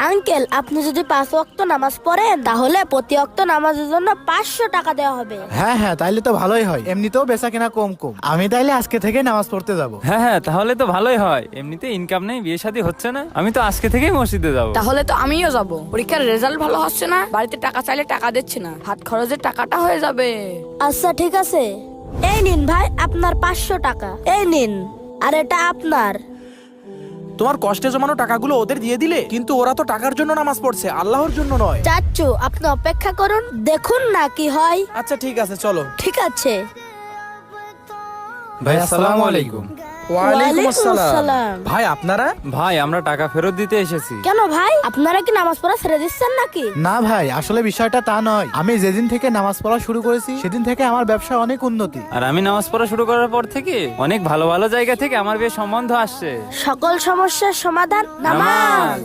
Uncle, আপনি যদি 5 ওয়াক্ত নামাজ পড়েন তাহলে প্রতি ওয়াক্ত নামাজের জন্য 500 টাকা দেওয়া হবে। হ্যাঁ হ্যাঁ, তাইলে তো ভালোই হয়, এমনিতেও বেচা কেনা কম কম। আমি তাইলে আজকে থেকে নামাজ পড়তে যাব। হ্যাঁ হ্যাঁ, তাহলে তো ভালোই হয়, এমনিতে ইনকাম নেই, বিয়ে শাদী হচ্ছে না, আমি তো আজকে থেকেই মসজিদে যাব। তাহলে তো আমিও যাব। পরীক্ষার রেজাল্ট ভালো হচ্ছে না, বাড়িতে টাকা চাইলে টাকা দিচ্ছে না, হাত খরচের টাকাটা হয়ে যাবে। আচ্ছা ঠিক আছে, এই নিন ভাই আপনার 500 টাকা, এই নিন। আর এটা আপনার। তোমার কষ্টে জমানো টাকাগুলো ওদের দিয়ে দিলে, কিন্তু ওরা তো টাকার জন্য নামাজ পড়ছে, আল্লাহর জন্য নয়। চাচ্চু, আপনি অপেক্ষা করুন, দেখুন না কি হয়। আচ্ছা ঠিক আছে, চলো। ঠিক আছে। ভাই আসসালামু আলাইকুম। ওয়ালাইকুম আসসালাম। আসসালাম। ভাই আপনারা? ভাই আমরা টাকা ফেরত দিতে এসেছি। কেন ভাই, আপনারা কি নামাজ পড়া ছেড়ে দিচ্ছেন নাকি? না ভাই, আসলে বিষয়টা তা নয়। আমি যেদিন থেকে নামাজ পড়া শুরু করেছি সেদিন থেকে আমার ব্যবসা অনেক উন্নতি। আর আমি নামাজ পড়া শুরু করার পর থেকে অনেক ভালো ভালো জায়গা থেকে আমার বিয়ে সম্বন্ধ আসছে। সকল সমস্যার সমাধান নামাজ।